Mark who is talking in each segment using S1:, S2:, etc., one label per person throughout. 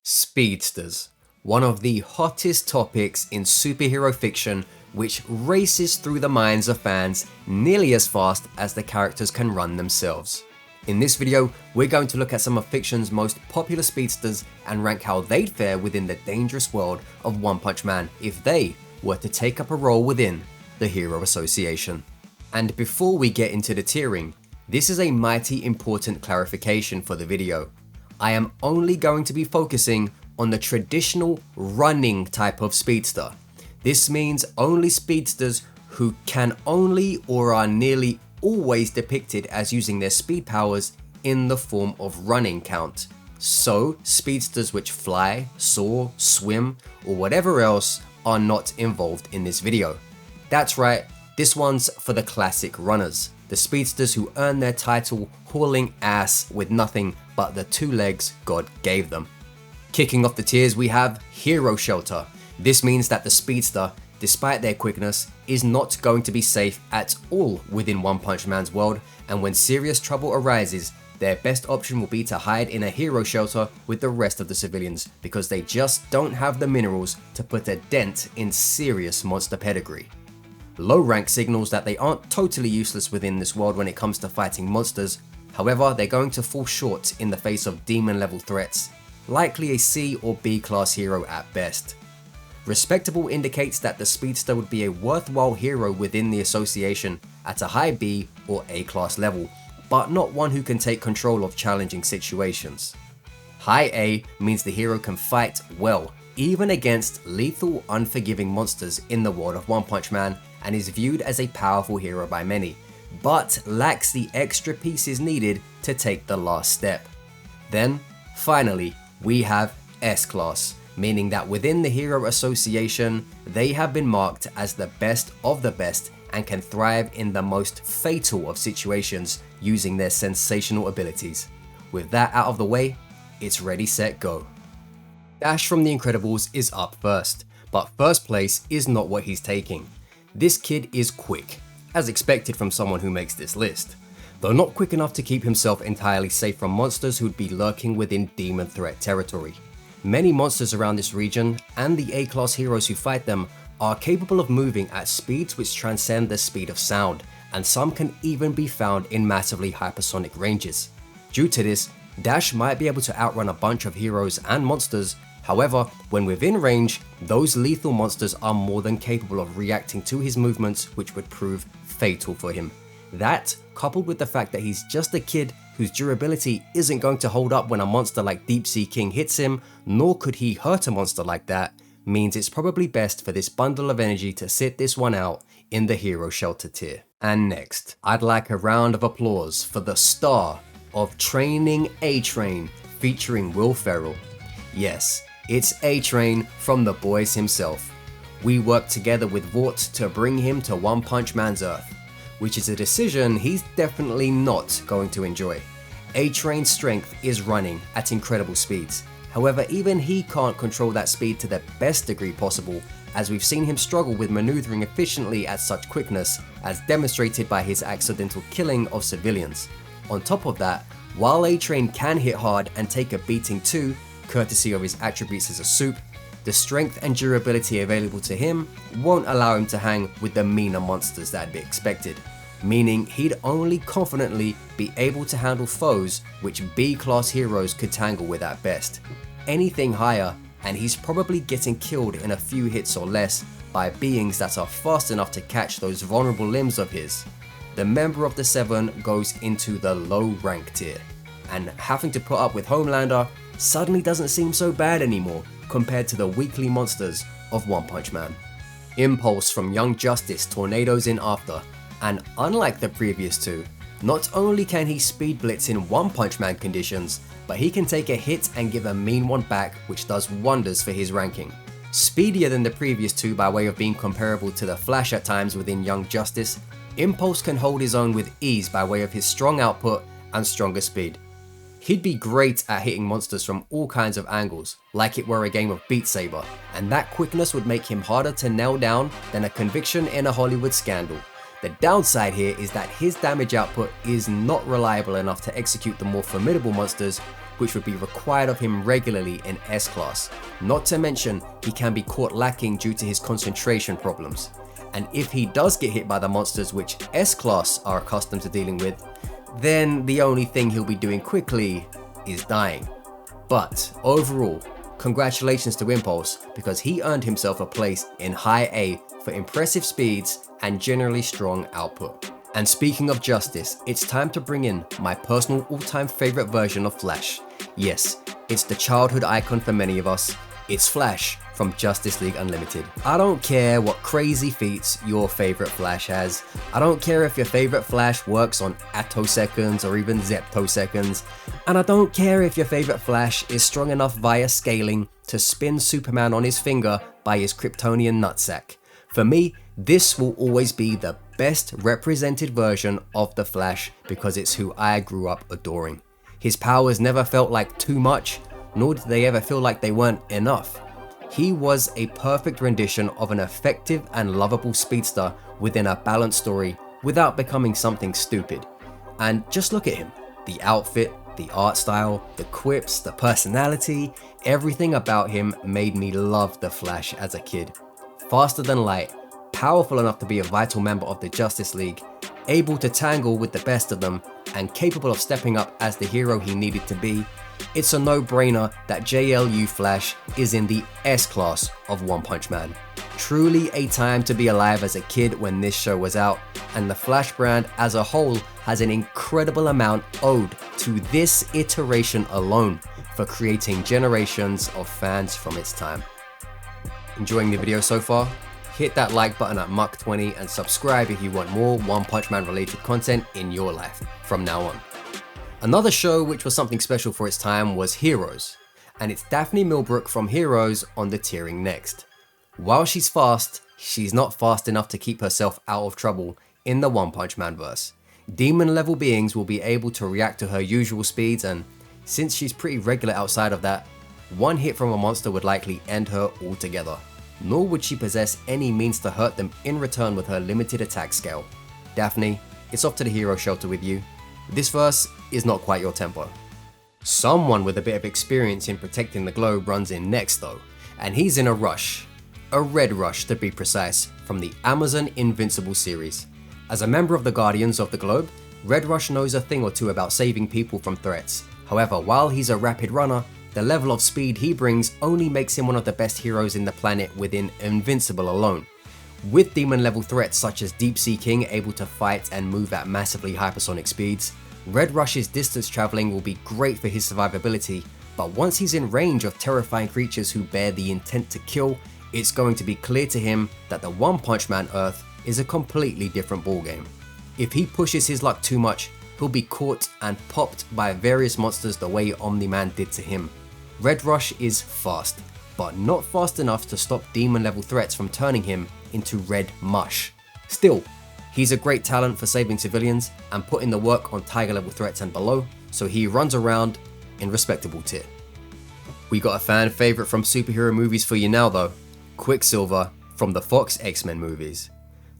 S1: Speedsters, one of the hottest topics in superhero fiction, which races through the minds of fans nearly as fast as the characters can run themselves. In this video, we're going to look at some of fiction's most popular speedsters and rank how they'd fare within the dangerous world of One Punch Man if they were to take up a role within the Hero Association. And before we get into the tiering, this is a mighty important clarification for the video. I am only going to be focusing on the traditional running type of speedster. This means only speedsters who can only or are nearly always depicted as using their speed powers in the form of running count. So speedsters which fly, soar, swim, or whatever else are not involved in this video. That's right, this one's for the classic runners, the speedsters who earn their title hauling ass with nothing but the two legs God gave them. Kicking off the tiers, we have Hero Shelter. This means that the speedster, despite their quickness, is not going to be safe at all within One Punch Man's world, and when serious trouble arises, their best option will be to hide in a hero shelter with the rest of the civilians, because they just don't have the minerals to put a dent in serious monster pedigree. Low rank signals that they aren't totally useless within this world when it comes to fighting monsters, however they're going to fall short in the face of demon level threats, likely a C or B class hero at best. Respectable indicates that the speedster would be a worthwhile hero within the association at a high B or A class level, but not one who can take control of challenging situations. High A means the hero can fight well, even against lethal, unforgiving monsters in the world of One Punch Man, and is viewed as a powerful hero by many, but lacks the extra pieces needed to take the last step. Then, finally, we have S-Class, meaning that within the Hero Association, they have been marked as the best of the best and can thrive in the most fatal of situations using their sensational abilities. With that out of the way, it's ready, set, go. Dash from The Incredibles is up first, but first place is not what he's taking. This kid is quick, as expected from someone who makes this list, though not quick enough to keep himself entirely safe from monsters who'd be lurking within demon threat territory. Many monsters around this region, and the A-class heroes who fight them, are capable of moving at speeds which transcend the speed of sound, and some can even be found in massively hypersonic ranges. Due to this, Dash might be able to outrun a bunch of heroes and monsters. However, when within range, those lethal monsters are more than capable of reacting to his movements, which would prove fatal for him. That, coupled with the fact that he's just a kid whose durability isn't going to hold up when a monster like Deep Sea King hits him, nor could he hurt a monster like that, means it's probably best for this bundle of energy to sit this one out in the Hero Shelter tier. And next, I'd like a round of applause for the star of Training A-Train featuring Will Ferrell. Yes, it's A-Train from the boys himself. We worked together with Vought to bring him to One Punch Man's Earth, which is a decision he's definitely not going to enjoy. A-Train's strength is running at incredible speeds. However, even he can't control that speed to the best degree possible, as we've seen him struggle with maneuvering efficiently at such quickness, as demonstrated by his accidental killing of civilians. On top of that, while A-Train can hit hard and take a beating too, courtesy of his attributes as a soup, the strength and durability available to him won't allow him to hang with the meaner monsters that'd be expected, meaning he'd only confidently be able to handle foes which B-class heroes could tangle with at best. Anything higher, and he's probably getting killed in a few hits or less by beings that are fast enough to catch those vulnerable limbs of his. The member of the Seven goes into the low rank tier, and having to put up with Homelander suddenly doesn't seem so bad anymore compared to the weakly monsters of One Punch Man. Impulse from Young Justice tornadoes in after, and unlike the previous two, not only can he speed blitz in One Punch Man conditions, but he can take a hit and give a mean one back, which does wonders for his ranking. Speedier than the previous two by way of being comparable to the Flash at times within Young Justice, Impulse can hold his own with ease by way of his strong output and stronger speed. He'd be great at hitting monsters from all kinds of angles, like it were a game of Beat Saber, and that quickness would make him harder to nail down than a conviction in a Hollywood scandal. The downside here is that his damage output is not reliable enough to execute the more formidable monsters, which would be required of him regularly in S-Class. Not to mention, he can be caught lacking due to his concentration problems. And if he does get hit by the monsters which S-Class are accustomed to dealing with, then the only thing he'll be doing quickly is dying. But overall, congratulations to Impulse, because he earned himself a place in High A for impressive speeds and generally strong output. And speaking of justice, it's time to bring in my personal all-time favorite version of Flash. Yes, it's the childhood icon for many of us. It's Flash from Justice League Unlimited. I don't care what crazy feats your favorite Flash has. I don't care if your favorite Flash works on attoseconds or even zeptoseconds. And I don't care if your favorite Flash is strong enough via scaling to spin Superman on his finger by his Kryptonian nutsack. For me, this will always be the best represented version of the Flash because it's who I grew up adoring. His powers never felt like too much, nor did they ever feel like they weren't enough. He was a perfect rendition of an effective and lovable speedster within a balanced story without becoming something stupid. And just look at him. The outfit, the art style, the quips, the personality, everything about him made me love the Flash as a kid. Faster than light, powerful enough to be a vital member of the Justice League, able to tangle with the best of them, and capable of stepping up as the hero he needed to be, it's a no-brainer that JLU Flash is in the S-Class of One Punch Man. Truly a time to be alive as a kid when this show was out, and the Flash brand as a whole has an incredible amount owed to this iteration alone for creating generations of fans from its time. Enjoying the video so far? Hit that like button at Muck20 and subscribe if you want more One Punch Man related content in your life from now on. Another show which was something special for its time was Heroes, and it's Daphne Millbrook from Heroes on the tiering next. While she's fast, she's not fast enough to keep herself out of trouble in the One Punch Man verse. Demon level beings will be able to react to her usual speeds, and since she's pretty regular outside of that, one hit from a monster would likely end her altogether. Nor would she possess any means to hurt them in return with her limited attack scale. Daphne, it's off to the hero shelter with you. This verse is not quite your tempo. Someone with a bit of experience in protecting the globe runs in next though, and he's in a rush. A red rush to be precise, from the Amazon Invincible series. As a member of the Guardians of the Globe, Red Rush knows a thing or two about saving people from threats. However, while he's a rapid runner, the level of speed he brings only makes him one of the best heroes in the planet within Invincible alone. With demon level threats such as Deep Sea King able to fight and move at massively hypersonic speeds, Red Rush's distance traveling will be great for his survivability, but once he's in range of terrifying creatures who bear the intent to kill, it's going to be clear to him that the One Punch Man Earth is a completely different ballgame. If he pushes his luck too much, he'll be caught and popped by various monsters the way Omni-Man did to him. Red Rush is fast, but not fast enough to stop demon level threats from turning him into red mush. Still, he's a great talent for saving civilians and putting the work on tiger level threats and below, so he runs around in respectable tier. We got a fan favorite from superhero movies for you now though, Quicksilver from the Fox X-Men movies.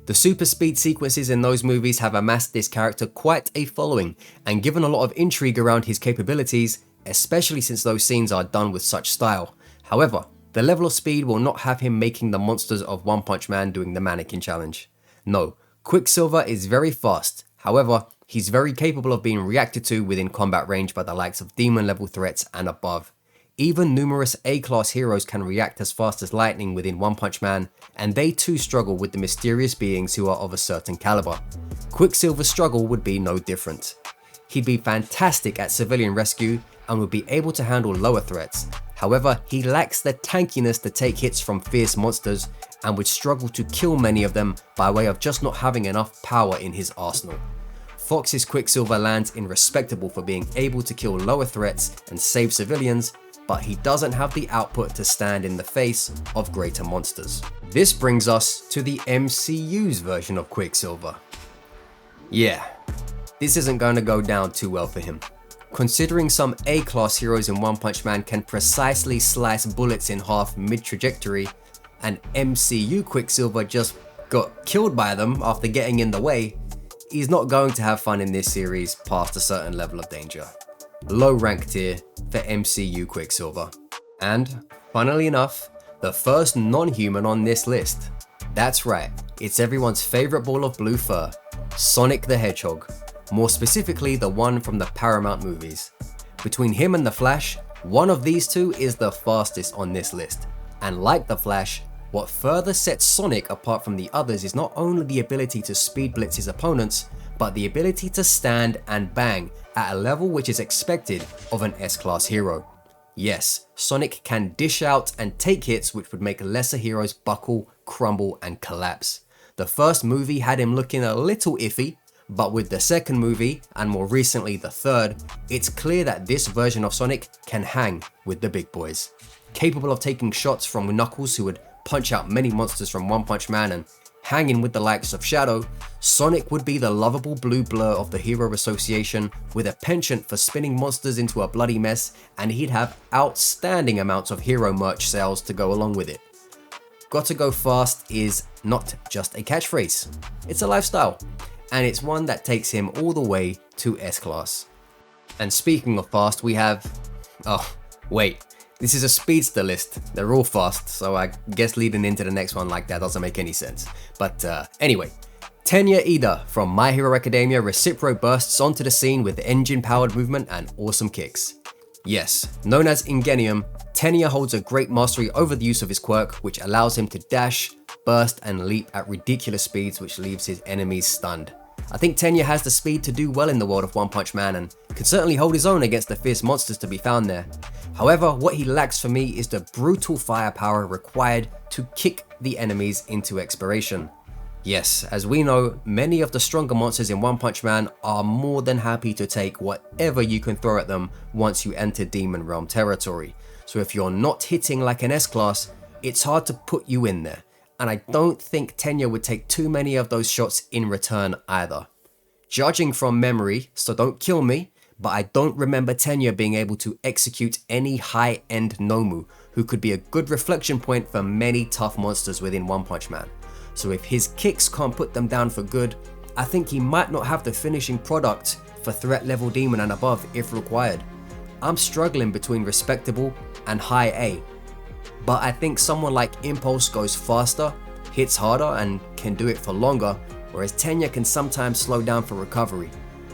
S1: The super speed sequences in those movies have amassed this character quite a following and given a lot of intrigue around his capabilities, especially since those scenes are done with such style. However, the level of speed will not have him making the monsters of One Punch Man doing the mannequin challenge. No, Quicksilver is very fast, however, he's very capable of being reacted to within combat range by the likes of demon level threats and above. Even numerous A-class heroes can react as fast as lightning within One Punch Man, and they too struggle with the mysterious beings who are of a certain caliber. Quicksilver's struggle would be no different. He'd be fantastic at civilian rescue and would be able to handle lower threats. However, he lacks the tankiness to take hits from fierce monsters and would struggle to kill many of them by way of just not having enough power in his arsenal. Fox's Quicksilver lands in respectable for being able to kill lower threats and save civilians, but he doesn't have the output to stand in the face of greater monsters. This brings us to the MCU's version of Quicksilver. Yeah, this isn't going to go down too well for him. Considering some A-class heroes in One Punch Man can precisely slice bullets in half mid-trajectory, and MCU Quicksilver just got killed by them after getting in the way, he's not going to have fun in this series past a certain level of danger. low rank tier for MCU Quicksilver. And, funnily enough, the first non-human on this list. That's right, it's everyone's favorite ball of blue fur, Sonic the Hedgehog, more specifically the one from the Paramount movies. Between him and the Flash, one of these two is the fastest on this list. And like the Flash, what further sets Sonic apart from the others is not only the ability to speed blitz his opponents, but the ability to stand and bang at a level which is expected of an S-class hero. Yes, Sonic can dish out and take hits which would make lesser heroes buckle, crumble, and collapse. The first movie had him looking a little iffy, but with the second movie, and more recently the third, it's clear that this version of Sonic can hang with the big boys. Capable of taking shots from Knuckles, who would punch out many monsters from One Punch Man, and hanging with the likes of Shadow, Sonic would be the lovable blue blur of the Hero Association with a penchant for spinning monsters into a bloody mess, and he'd have outstanding amounts of hero merch sales to go along with it. Gotta go fast is not just a catchphrase, it's a lifestyle, and it's one that takes him all the way to S-Class. And speaking of fast, we have... oh, wait. This is a speedster list. They're all fast, so I guess leading into the next one like that doesn't make any sense. But anyway, Tenya Ida from My Hero Academia Recipro bursts onto the scene with engine-powered movement and awesome kicks. Yes, known as Ingenium, Tenya holds a great mastery over the use of his quirk, which allows him to dash, burst, and leap at ridiculous speeds, which leaves his enemies stunned. I think Tenya has the speed to do well in the world of One Punch Man and can certainly hold his own against the fierce monsters to be found there. However, what he lacks for me is the brutal firepower required to kick the enemies into expiration. Yes, as we know, many of the stronger monsters in One Punch Man are more than happy to take whatever you can throw at them once you enter Demon Realm territory. So if you're not hitting like an S-Class, it's hard to put you in there. And I don't think Tenya would take too many of those shots in return either. Judging from memory, so don't kill me, but I don't remember Tenya being able to execute any high-end Nomu, who could be a good reflection point for many tough monsters within One Punch Man. So if his kicks can't put them down for good, I think he might not have the finishing product for threat level demon and above if required. I'm struggling between respectable and high A. But I think someone like Impulse goes faster, hits harder, and can do it for longer, whereas Tenya can sometimes slow down for recovery.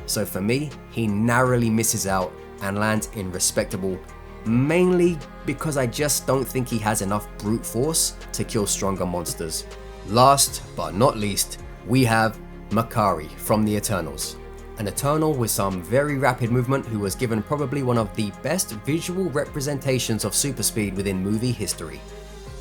S1: So for me, he narrowly misses out and lands in respectable, mainly because I just don't think he has enough brute force to kill stronger monsters. Last but not least, we have Makkari from the Eternals. An Eternal with some very rapid movement who was given probably one of the best visual representations of super speed within movie history.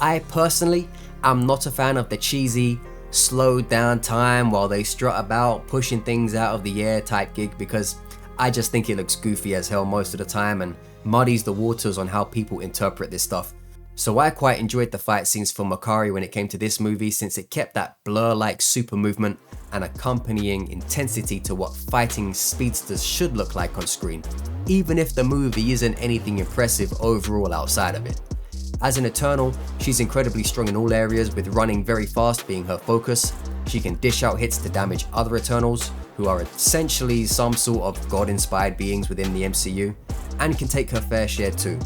S1: I personally am not a fan of the cheesy, slowed down time while they strut about pushing things out of the air type gig, because I just think it looks goofy as hell most of the time and muddies the waters on how people interpret this stuff. So I quite enjoyed the fight scenes for Makkari when it came to this movie, since it kept that blur-like super movement and accompanying intensity to what fighting speedsters should look like on screen, even if the movie isn't anything impressive overall outside of it. As an Eternal, she's incredibly strong in all areas, with running very fast being her focus. She can dish out hits to damage other Eternals, who are essentially some sort of god-inspired beings within the MCU, and can take her fair share too.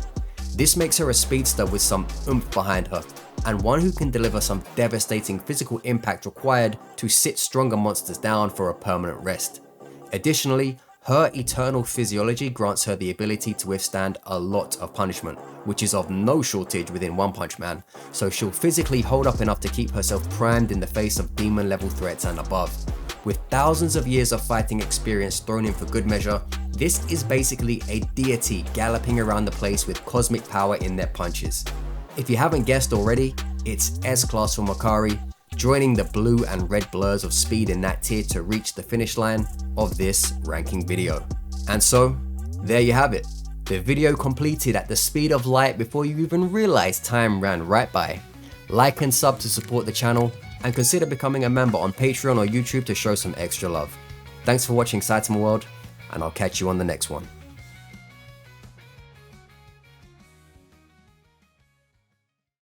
S1: This makes her a speedster with some oomph behind her, and one who can deliver some devastating physical impact required to sit stronger monsters down for a permanent rest. Additionally, her eternal physiology grants her the ability to withstand a lot of punishment, which is of no shortage within One Punch Man, so she'll physically hold up enough to keep herself primed in the face of demon level threats and above. With thousands of years of fighting experience thrown in for good measure, this is basically a deity galloping around the place with cosmic power in their punches. If you haven't guessed already, it's S-Class for Makkari, joining the blue and red blurs of speed in that tier to reach the finish line of this ranking video. And so, there you have it. The video completed at the speed of light before you even realized time ran right by. Like and sub to support the channel, and consider becoming a member on Patreon or YouTube to show some extra love. Thanks for watching Saitama World, and I'll catch you on the next one.